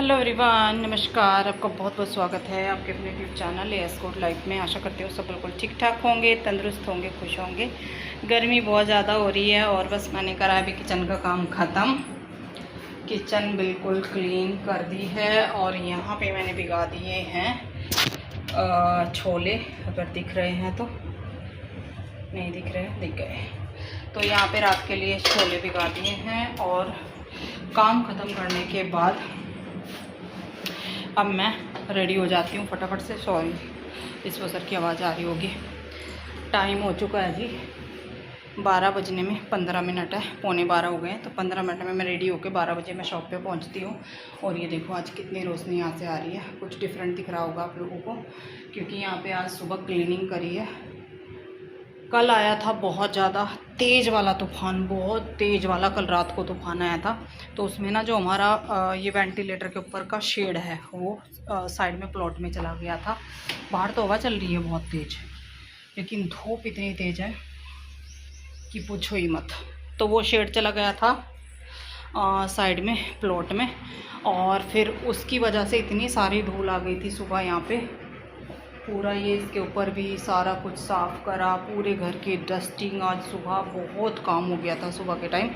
Hello everyone, नमस्कार। आपका बहुत बहुत स्वागत है आपके अपने यूट्यूब चैनल एस्कॉर्ट लाइफ में। आशा करते हो सब बिल्कुल ठीक ठाक होंगे, तंदुरुस्त होंगे, खुश होंगे। गर्मी बहुत ज़्यादा हो रही है और बस मैंने करा अभी किचन का काम ख़त्म। किचन बिल्कुल क्लीन कर दी है और यहाँ पे मैंने भिगा दिए हैं छोले। अगर दिख रहे हैं तो, नहीं दिख रहे हैं, दिख गए। तो यहाँ पे रात के लिए छोले भिगा दिए हैं और काम ख़त्म करने के बाद अब मैं रेडी हो जाती हूँ फटाफट से। सॉरी, इस वजह की आवाज़ आ रही होगी। टाइम हो चुका है जी, 12 बजने में 15 मिनट है, पौने 12 हो गए। तो 15 मिनट में मैं रेडी होकर 12 बजे मैं शॉप पे पहुँचती हूँ। और ये देखो आज कितनी रोशनी यहाँ से आ रही है। कुछ डिफरेंट दिख रहा होगा आप लोगों को, क्योंकि यहाँ पे आज सुबह क्लीनिंग करी है। कल आया था बहुत ज़्यादा तेज़ वाला तूफ़ान, बहुत तेज़ वाला कल रात को तूफ़ान आया था। तो उसमें ना जो हमारा ये वेंटिलेटर के ऊपर का शेड है वो साइड में प्लॉट में चला गया था। बाहर तो हवा चल रही है बहुत तेज़, लेकिन धूप इतनी तेज़ है कि पूछो ही मत। तो वो शेड चला गया था साइड में प्लॉट में, और फिर उसकी वजह से इतनी सारी धूल आ गई थी सुबह यहाँ पे। पूरा ये इसके ऊपर भी सारा कुछ साफ़ करा, पूरे घर की डस्टिंग। आज सुबह बहुत काम हो गया था, सुबह के टाइम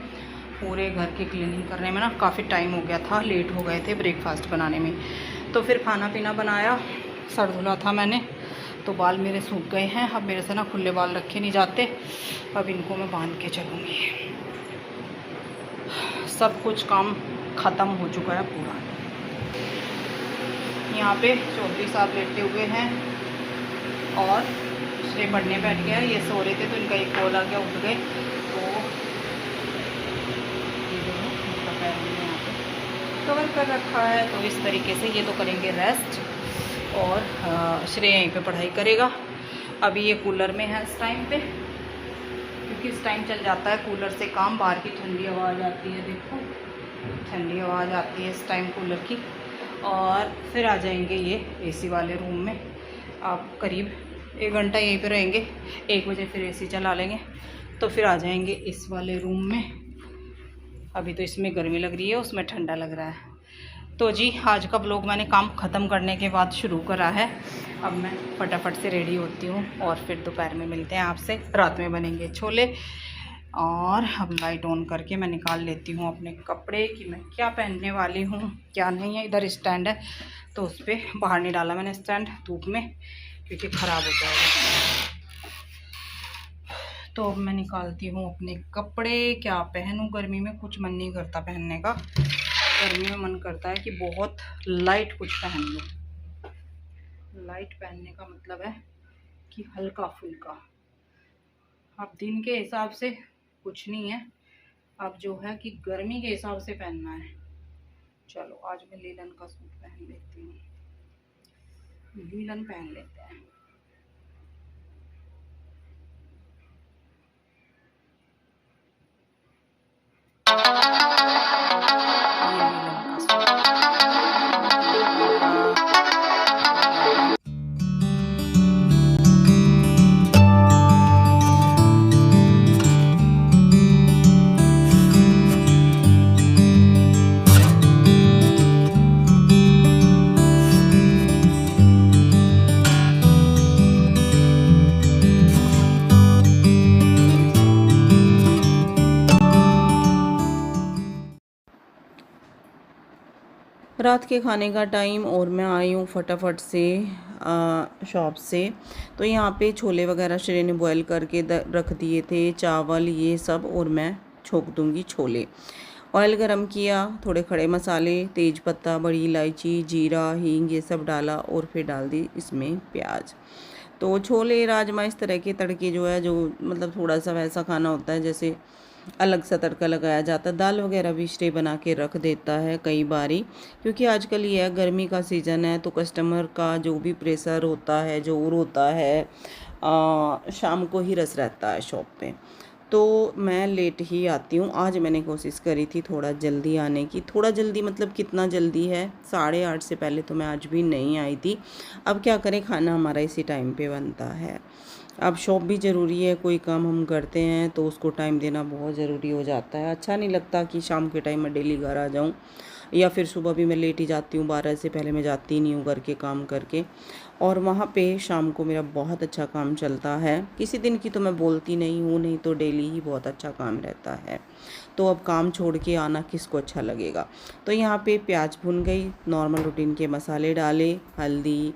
पूरे घर की क्लीनिंग करने में ना काफ़ी टाइम हो गया था। लेट हो गए थे ब्रेकफास्ट बनाने में। तो फिर खाना पीना बनाया, सर धुला था मैंने, तो बाल मेरे सूख गए हैं। अब मेरे से ना खुले बाल रखे नहीं जाते, अब इनको मैं बांध के चलूँगी। सब कुछ काम ख़त्म हो चुका है पूरा। यहाँ पे चौधरी साहब लेटे हुए हैं और श्री पढ़ने बैठ गया। ये सो रहे थे तो इनका एक कॉल आ गया, उठ गए। तो ये दोनों पैर में यहाँ पे कवर कर रखा है। तो इस तरीके से ये तो करेंगे रेस्ट और श्रेय यहीं पे पढ़ाई करेगा। अभी ये कूलर में है इस टाइम पे, क्योंकि इस टाइम चल जाता है कूलर से काम। बाहर की ठंडी हवा आ जाती है, देखो ठंडी हवा आ जाती है इस टाइम कूलर की। और फिर आ जाएंगे ये एसी वाले रूम में। आप करीब 1 घंटा यहीं पे रहेंगे, 1 बजे फिर एसी चला लेंगे, तो फिर आ जाएंगे इस वाले रूम में। अभी तो इसमें गर्मी लग रही है, उसमें ठंडा लग रहा है। तो जी आज का व्लॉग मैंने काम ख़त्म करने के बाद शुरू करा है। अब मैं फटाफट से रेडी होती हूँ और फिर दोपहर में मिलते हैं आपसे। रात में बनेंगे छोले। और अब लाइट ऑन करके मैं निकाल लेती हूँ अपने कपड़े कि मैं क्या पहनने वाली हूँ क्या नहीं है। इधर स्टैंड है तो उस पर बाहर नहीं डाला मैंने स्टैंड धूप में, क्योंकि ख़राब हो जाएगा। तो अब मैं निकालती हूँ अपने कपड़े। क्या पहनूँ, गर्मी में कुछ मन नहीं करता पहनने का। गर्मी में मन करता है कि बहुत लाइट कुछ पहन लो। लाइट पहनने का मतलब है कि हल्का फुल्का। अब दिन के हिसाब से कुछ नहीं है, अब जो है कि गर्मी के हिसाब से पहनना है। चलो आज मैं लीलन का सूट पहन लेती हूँ, लीलन पहन लेते हैं। रात के खाने का टाइम और मैं आई हूँ फटाफट से शॉप से। तो यहाँ पे छोले वगैरह श्रेय ने बॉयल करके रख दिए थे, चावल ये सब, और मैं छोंक दूँगी छोले। ऑयल गरम किया, थोड़े खड़े मसाले, तेज पत्ता, बड़ी इलायची, जीरा, हींग ये सब डाला और फिर डाल दी इसमें प्याज। तो छोले राजमा इस तरह के तड़के जो है, जो मतलब थोड़ा सा वैसा खाना होता है जैसे अलग सा तड़का लगाया जाता है। दाल वगैरह भी श्रेय बना के रख देता है कई बारी, क्योंकि आजकल ये है गर्मी का सीज़न है तो कस्टमर का जो भी प्रेशर होता है, जोर होता है, शाम को ही रस रहता है शॉप पे। तो मैं लेट ही आती हूँ। आज मैंने कोशिश करी थी थोड़ा जल्दी आने की। थोड़ा जल्दी मतलब कितना जल्दी है, 8:30 से पहले तो मैं आज भी नहीं आई थी। अब क्या करें, खाना हमारा इसी टाइम पे बनता है। अब शॉप भी ज़रूरी है, कोई काम हम करते हैं तो उसको टाइम देना बहुत ज़रूरी हो जाता है। अच्छा नहीं लगता कि शाम के टाइम में डेली घर आ जाऊँ। या फिर सुबह भी मैं लेट ही जाती हूँ, 12 से पहले मैं जाती नहीं हूँ घर के काम करके। और वहाँ पे शाम को मेरा बहुत अच्छा काम चलता है। किसी दिन की तो मैं बोलती नहीं हूँ, नहीं तो डेली ही बहुत अच्छा काम रहता है। तो अब काम छोड़ के आना किसको अच्छा लगेगा। तो यहाँ पे प्याज भुन गई, नॉर्मल रूटीन के मसाले डाले, हल्दी,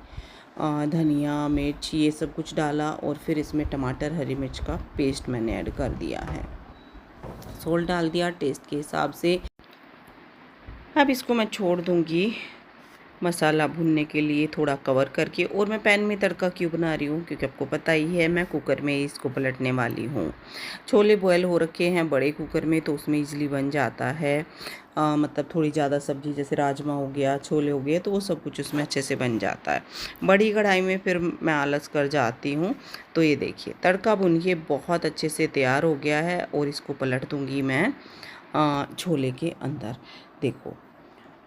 धनिया, मिर्च, ये सब कुछ डाला और फिर इसमें टमाटर, हरी मिर्च का पेस्ट मैंने ऐड कर दिया है। सोल्ट डाल दिया टेस्ट के हिसाब से। अब इसको मैं छोड़ दूँगी मसाला भुनने के लिए थोड़ा कवर करके। और मैं पैन में तड़का क्यों बना रही हूँ, क्योंकि आपको पता ही है मैं कुकर में इसको पलटने वाली हूँ। छोले बॉयल हो रखे हैं बड़े कुकर में, तो उसमें इजीली बन जाता है। मतलब थोड़ी ज़्यादा सब्ज़ी जैसे राजमा हो गया, छोले हो गए, तो वो सब कुछ उसमें अच्छे से बन जाता है। बड़ी कढ़ाई में फिर मैं आलस कर जाती हूँ। तो ये देखिए तड़का भुन के बहुत अच्छे से तैयार हो गया है और इसको पलट दूँगी मैं छोले के अंदर। देखो,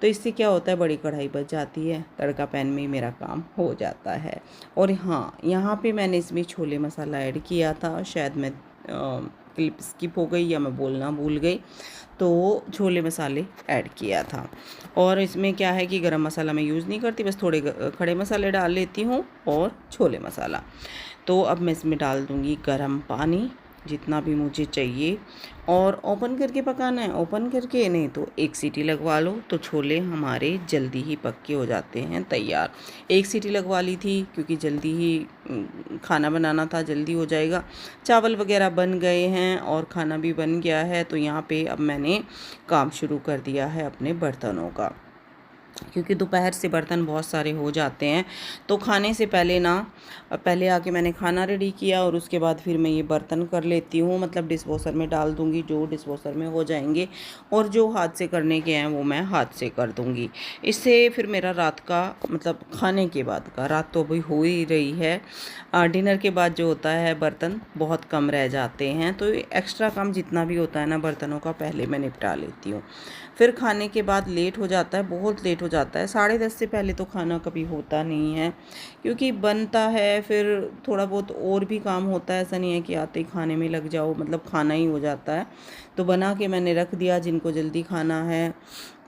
तो इससे क्या होता है, बड़ी कढ़ाई बच जाती है, तड़का पैन में ही मेरा काम हो जाता है। और हाँ, यहाँ पे मैंने इसमें छोले मसाला ऐड किया था, शायद मैं क्लिप स्किप हो गई या मैं बोलना भूल गई, तो छोले मसाले ऐड किया था। और इसमें क्या है कि गरम मसाला मैं यूज़ नहीं करती, बस थोड़े खड़े मसाले डाल लेती हूँ और छोले मसाला। तो अब मैं इसमें डाल दूँगी गरम पानी, जितना भी मुझे चाहिए। और ओपन करके पकाना है, ओपन करके, नहीं तो एक सीटी लगवा लो, तो छोले हमारे जल्दी ही पक के हो जाते हैं तैयार। एक सीटी लगवा ली थी क्योंकि जल्दी ही खाना बनाना था, जल्दी हो जाएगा। चावल वगैरह बन गए हैं और खाना भी बन गया है। तो यहाँ पे अब मैंने काम शुरू कर दिया है अपने बर्तनों का, क्योंकि दोपहर से बर्तन बहुत सारे हो जाते हैं। तो खाने से पहले ना, पहले आके मैंने खाना रेडी किया और उसके बाद फिर मैं ये बर्तन कर लेती हूँ, मतलब डिस्पोज़र में डाल दूँगी, जो डिस्पोज़र में हो जाएंगे, और जो हाथ से करने के हैं वो मैं हाथ से कर दूँगी। इससे फिर मेरा रात का, मतलब खाने के बाद का, रात तो अभी हो ही रही है, डिनर के बाद जो होता है बर्तन बहुत कम रह जाते हैं। तो एक्स्ट्रा काम जितना भी होता है ना बर्तनों का, पहले मैं निपटा लेती हूँ। फिर खाने के बाद लेट हो जाता है, बहुत लेट हो जाता है, 10:30 से पहले तो खाना कभी होता नहीं है, क्योंकि बनता है, फिर थोड़ा बहुत और भी काम होता है। ऐसा नहीं है कि आते ही खाने में लग जाओ, मतलब खाना ही हो जाता है। तो बना के मैंने रख दिया, जिनको जल्दी खाना है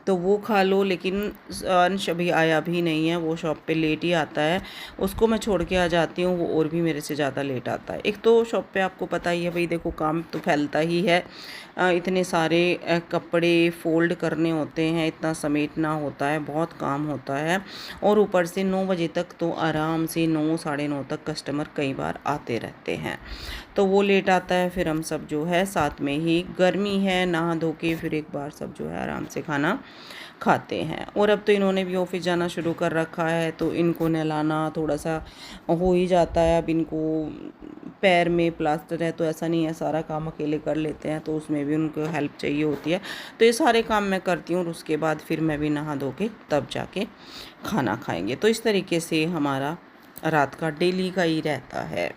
तो वो खा लो। लेकिन अंश अभी आया भी नहीं है, वो शॉप पे लेट ही आता है, उसको मैं छोड़ के आ जाती हूँ, वो और भी मेरे से ज़्यादा लेट आता है। एक तो शॉप पे आपको पता ही है भाई, देखो काम तो फैलता ही है, इतने सारे कपड़े फोल्ड करने होते हैं, इतना समेटना होता है, बहुत काम होता है। और ऊपर से 9 बजे तक तो आराम से 9 साढ़े 9 तक कस्टमर कई बार आते रहते हैं, तो वो लेट आता है। फिर हम सब जो है साथ में ही, गर्मी है, नहा धो के फिर एक बार सब जो है आराम से खाना खाते हैं। और अब तो इन्होंने भी ऑफिस जाना शुरू कर रखा है, तो इनको नहलाना थोड़ा सा हो ही जाता है। अब इनको पैर में प्लास्टर है, तो ऐसा नहीं है सारा काम अकेले कर लेते हैं, तो उसमें भी उनको हेल्प चाहिए होती है। तो ये सारे काम मैं करती हूँ और उसके बाद फिर मैं भी नहा धो के तब जाके खाना खाएंगे। तो इस तरीके से हमारा रात का डेली का ही रहता है।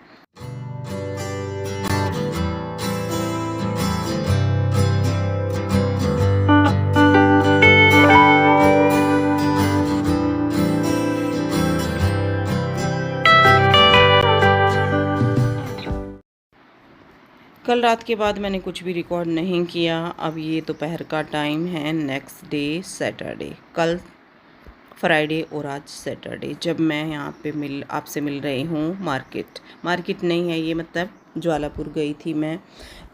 कल रात के बाद मैंने कुछ भी रिकॉर्ड नहीं किया। अब ये दोपहर का टाइम है, नेक्स्ट डे सैटरडे, कल फ्राइडे और आज सैटरडे, जब मैं यहाँ पे आपसे मिल रही हूँ। मार्केट नहीं है ये, मतलब ज्वालापुर गई थी मैं,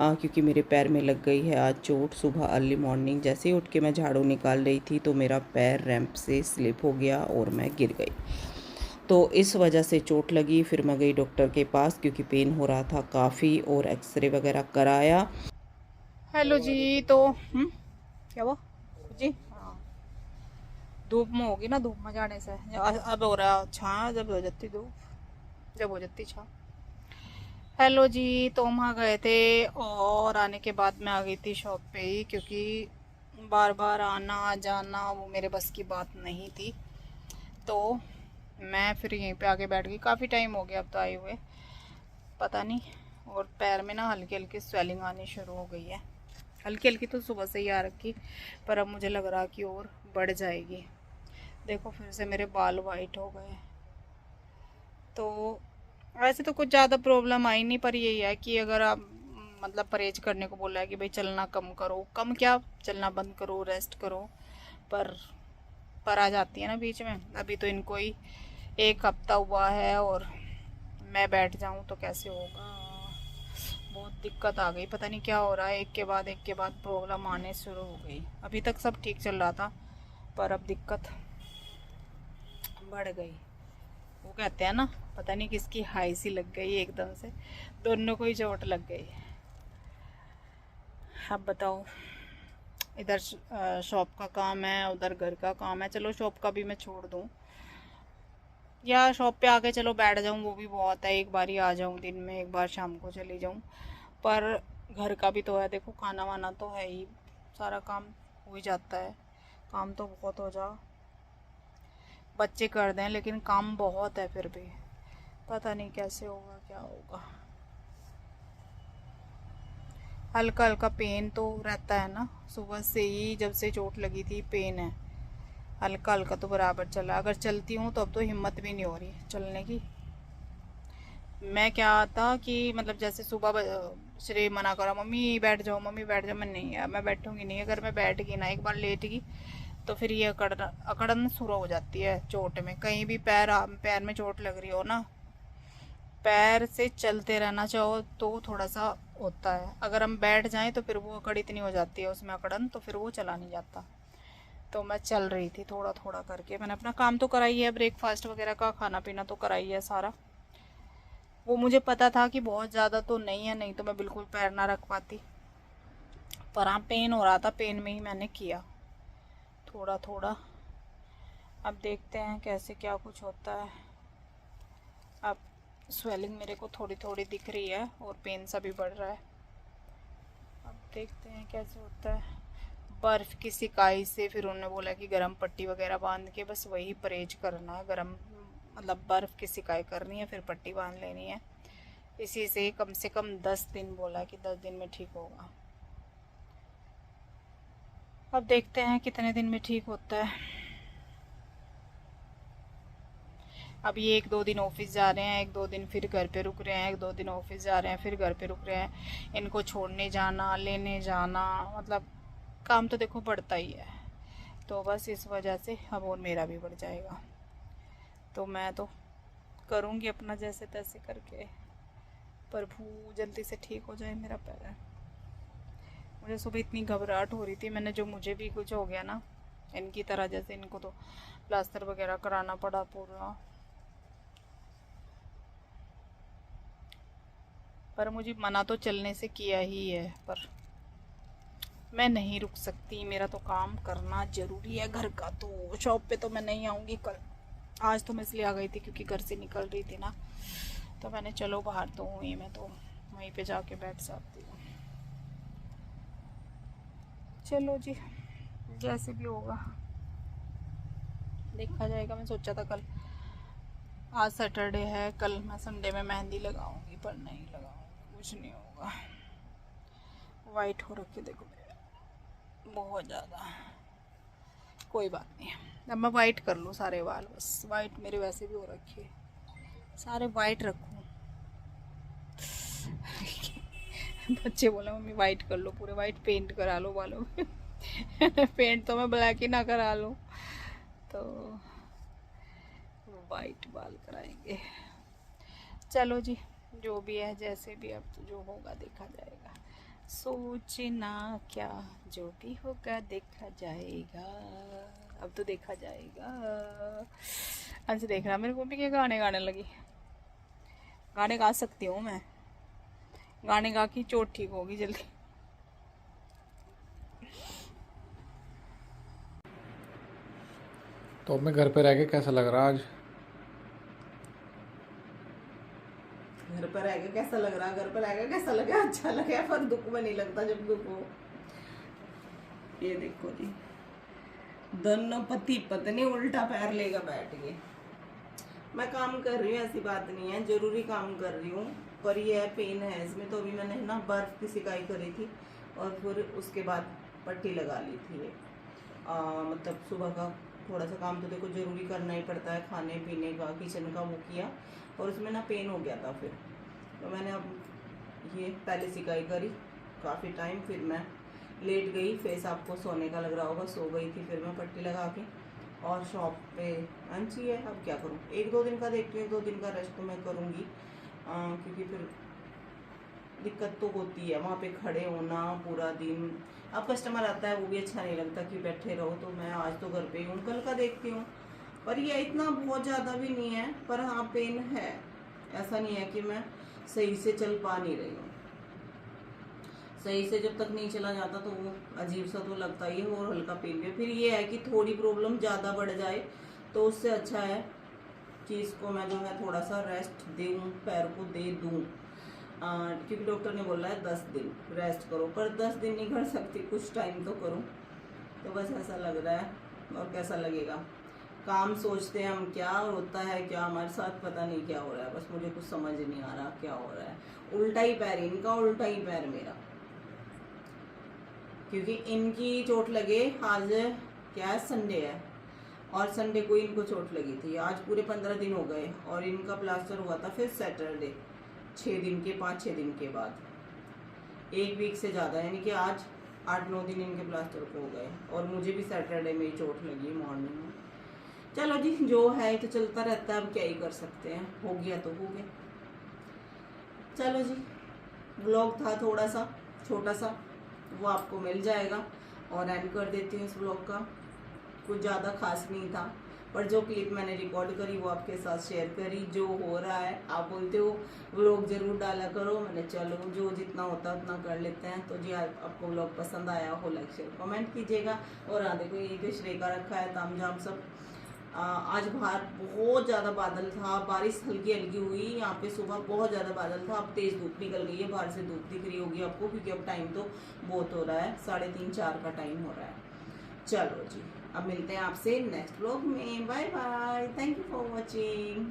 क्योंकि मेरे पैर में लग गई है आज चोट। सुबह अर्ली मॉर्निंग जैसे ही उठ के मैं झाड़ू निकाल रही थी, तो मेरा पैर रैंप से स्लिप हो गया और मैं गिर गई, तो इस वजह से चोट लगी। फिर मैं गई डॉक्टर के पास, क्योंकि पेन हो रहा था काफ़ी, और एक्सरे वगैरह कराया। हेलो जी, तो क्या वो जी, हाँ, धूप में होगी ना, धूप में जाने से अब हो रहा छाँ, जब हो जाती धूप, जब हो जाती छाँ। हेलो जी, तो हम आ गए थे और आने के बाद मैं आ गई थी शॉप पे ही, क्योंकि बार बार आना जाना वो मेरे बस की बात नहीं थी। तो मैं फिर यहीं पे आके बैठ गई, काफ़ी टाइम हो गया अब तो आए हुए, पता नहीं। और पैर में ना हल्की हल्की स्वेलिंग आनी शुरू हो गई है, हल्की हल्की तो सुबह से ही आ रखी, पर अब मुझे लग रहा कि और बढ़ जाएगी। देखो फिर से मेरे बाल वाइट हो गए। तो वैसे तो कुछ ज़्यादा प्रॉब्लम आई नहीं, पर यही है कि अगर आप, मतलब परहेज करने को बोला है कि भाई चलना कम करो, कम क्या, चलना बंद करो, रेस्ट करो, पर आ जाती है ना बीच में। अभी तो इनको ही 1 हफ्ता हुआ है और मैं बैठ जाऊं तो कैसे होगा। बहुत दिक्कत आ गई, पता नहीं क्या हो रहा है, एक के बाद प्रॉब्लम आने शुरू हो गई। अभी तक सब ठीक चल रहा था पर अब दिक्कत बढ़ गई। वो कहते हैं ना, पता नहीं किसकी हाई सी लग गई एकदम से, दोनों को ही चोट लग गई। अब बताओ, इधर शॉप का काम है, उधर घर का काम है। चलो शॉप का भी मैं छोड़ दूँ या शॉप पे आके चलो बैठ जाऊँ, वो भी बहुत है। एक बार ही आ जाऊँ दिन में, एक बार शाम को चली जाऊँ, पर घर का भी तो है। देखो खाना वाना तो है ही, सारा काम हो ही जाता है। काम तो बहुत हो जा, बच्चे कर दें, लेकिन काम बहुत है फिर भी। पता नहीं कैसे होगा, क्या होगा। हल्का हल्का पेन तो रहता है ना, सुबह से ही जब से चोट लगी थी पेन है। हल्का हल्का तो बराबर चला, अगर चलती हूँ तो अब तो हिम्मत भी नहीं हो रही चलने की। मैं क्या था कि मतलब जैसे सुबह श्रेय मना करा, मम्मी बैठ जाओ, मम्मी बैठ जाओ। मैं नहीं यार, मैं बैठूंगी नहीं। अगर मैं बैठ गई ना, एक बार लेट गई तो फिर ये अकड़न शुरू हो जाती है चोट में। कहीं भी पैर में चोट लग रही हो ना, पैर से चलते रहना चाहो तो थोड़ा सा होता है। अगर हम बैठ जाएं तो फिर वो अकड़ इतनी हो जाती है उसमें अकड़न, तो फिर वो चला नहीं जाता। तो मैं चल रही थी थोड़ा थोड़ा करके। मैंने अपना काम तो कराई है, ब्रेकफास्ट वगैरह का खाना पीना तो कराई है सारा। वो मुझे पता था कि बहुत ज़्यादा तो नहीं है, नहीं तो मैं बिल्कुल पैर ना रख पाती। पर हाँ पेन हो रहा था, पेन में ही मैंने किया थोड़ा थोड़ा। अब देखते हैं कैसे क्या कुछ होता है। अब स्वेलिंग मेरे को थोड़ी थोड़ी दिख रही है और पेन सा भी बढ़ रहा है। अब देखते हैं कैसे होता है। बर्फ़ की सिकाई से फिर उन्होंने बोला कि गरम पट्टी वगैरह बांध के बस वही परहेज करना है। गरम मतलब बर्फ़ की सिकाई करनी है, फिर पट्टी बांध लेनी है। इसी से कम से कम 10 दिन बोला कि 10 दिन में ठीक होगा। अब देखते हैं कितने दिन में ठीक होता है। अब ये 1-2 दिन ऑफिस जा रहे हैं, 1-2 दिन फिर घर पे रुक रहे हैं, 1-2 दिन ऑफिस जा रहे हैं, फिर घर पे रुक रहे हैं। इनको छोड़ने जाना, लेने जाना, मतलब काम तो देखो बढ़ता ही है। तो बस इस वजह से अब और मेरा भी बढ़ जाएगा। तो मैं तो करूँगी अपना जैसे तैसे करके, प्रभु जल्दी से ठीक हो जाए मेरा पैर। मुझे सुबह इतनी घबराहट हो रही थी, मैंने जो मुझे भी कुछ हो गया ना इनकी तरह, जैसे इनको तो प्लास्टर वगैरह कराना पड़ा पूरा। पर मुझे मना तो चलने से किया ही है, पर मैं नहीं रुक सकती। मेरा तो काम करना ज़रूरी है घर का। तो शॉप पे तो मैं नहीं आऊँगी कल। आज तो मैं इसलिए आ गई थी क्योंकि घर से निकल रही थी ना, तो मैंने चलो बाहर तो हुई, मैं तो वहीं पे जाके बैठ सकती हूँ। चलो जी, जैसे भी होगा देखा जाएगा। मैं सोचा था कल, आज सैटरडे है, कल मैं संडे में मेहंदी लगाऊंगी, पर नहीं लगाऊंगी, कुछ नहीं होगा। वाइट हो रखे देखो मेरे बहुत ज़्यादा। कोई बात नहीं, अब मैं वाइट कर लूँ सारे बाल। बस वाइट मेरे वैसे भी हो रखे हैं, सारे वाइट रखूँ। बच्चे बोले मम्मी वाइट कर लो, पूरे वाइट पेंट करा लो बालों में। पेंट तो मैं ब्लैक ही ना करा लूँ, तो वाइट बाल कराएंगे। चलो जी, जो भी है जैसे भी, अब तो जो होगा देखा जाएगा। सोचना क्या, जो भी होगा देखा जाएगा। अब तो देखा जाएगा। अंश देख रहा मेरे को भी, क्या गाने गाने लगी। गाने गा सकती हूँ मैं, गाने गा के चोट ठीक होगी जल्दी। तो मैं घर पे रह के कैसा लग रहा आज? घर पर रह के कैसा लग रहा, घर पर रह के कैसा लगा, अच्छा लगा, पर दुख में नहीं लगता जब दुख हो। ये देखो जी, दोनों पति पत्नी उल्टा पैर लेकर बैठ गए। मैं काम कर रही हूँ, ऐसी बात नहीं है, जरूरी काम कर रही हूँ, पर ये है पेन है इसमें। तो अभी मैंने ना बर्फ की सिकाई करी थी और फिर उसके बाद पट्टी लगा ली थी। मतलब सुबह का थोड़ा सा काम तो देखो जरूरी करना ही पड़ता है, खाने पीने का, किचन का, वो किया और उसमें ना पेन हो गया था। फिर तो मैंने अब ये पहले सिकाई करी काफ़ी टाइम, फिर मैं लेट गई, फेस आपको सोने का लग रहा होगा, सो गई थी फिर मैं पट्टी लगा के, और शॉप पे लंच ही है। अब क्या करूँ, 1-2 दिन का देखती हूँ, 1-2 दिन का रेस्ट तो मैं करूँगी, क्योंकि फिर दिक्कत तो होती है वहाँ पे खड़े होना पूरा दिन। अब कस्टमर आता है वो भी अच्छा नहीं लगता कि बैठे रहो, तो मैं आज तो घर पे ही हूँ, कल का देखती हूँ। पर ये इतना बहुत ज़्यादा भी नहीं है, पर हाँ पेन है, ऐसा नहीं है कि मैं सही से चल पा नहीं रही हूँ। सही से जब तक नहीं चला जाता तो वो अजीब सा तो लगता ही है, और हल्का पेन भी। फिर ये है कि थोड़ी प्रॉब्लम ज़्यादा बढ़ जाए तो उससे अच्छा है कि इसको मैं जो है थोड़ा सा रेस्ट दूँ, पैर को दे दूँ, क्योंकि डॉक्टर ने बोला है 10 दिन रेस्ट करो, पर 10 दिन नहीं कर सकती, कुछ टाइम तो करूँ। तो बस ऐसा लग रहा है, और कैसा लगेगा, काम सोचते हैं हम क्या, और होता है क्या हमारे साथ पता नहीं क्या हो रहा है। बस मुझे कुछ समझ नहीं आ रहा क्या हो रहा है। उल्टा ही पैर इनका, उल्टा ही पैर मेरा, क्योंकि इनकी चोट लगे आज क्या है, संडे है, और संडे को इनको चोट लगी थी। आज पूरे 15 दिन हो गए, और इनका प्लास्टर हुआ था फिर सैटरडे, 6 दिन के 5-6 दिन के बाद, 1 वीक से ज़्यादा, यानी कि आज 8-9 दिन इनके प्लास्टर को हो गए, और मुझे भी सैटरडे में ही चोट लगी मॉर्निंग में। चलो जी, जो है तो चलता रहता है, अब क्या ही कर सकते हैं, हो गया तो हो गया। चलो जी, व्लॉग था थोड़ा सा छोटा सा, वो आपको मिल जाएगा, और एंड कर देती हूँ इस व्लॉग का। कुछ ज़्यादा खास नहीं था, पर जो क्लिप मैंने रिकॉर्ड करी वो आपके साथ शेयर करी। जो हो रहा है, आप बोलते हो व्लॉग जरूर डाला करो, मैंने चलो जो जितना होता है उतना कर लेते हैं। तो जी, आपको व्लॉग पसंद आया हो लाइक शेयर कमेंट कीजिएगा। और हाँ देखो, ये श्रेय का रखा है तामझाम सब। आज बाहर बहुत ज़्यादा बादल था, बारिश हल्की हल्की हुई, यहाँ पे सुबह बहुत ज़्यादा बादल था, अब तेज़ धूप निकल गई है, बाहर से धूप दिख रही होगी आपको, क्योंकि अब टाइम तो बहुत हो रहा है, 3:30-4 का टाइम हो रहा है। चलो जी, अब मिलते हैं आपसे नेक्स्ट व्लॉग में। Bye bye, thank you for watching.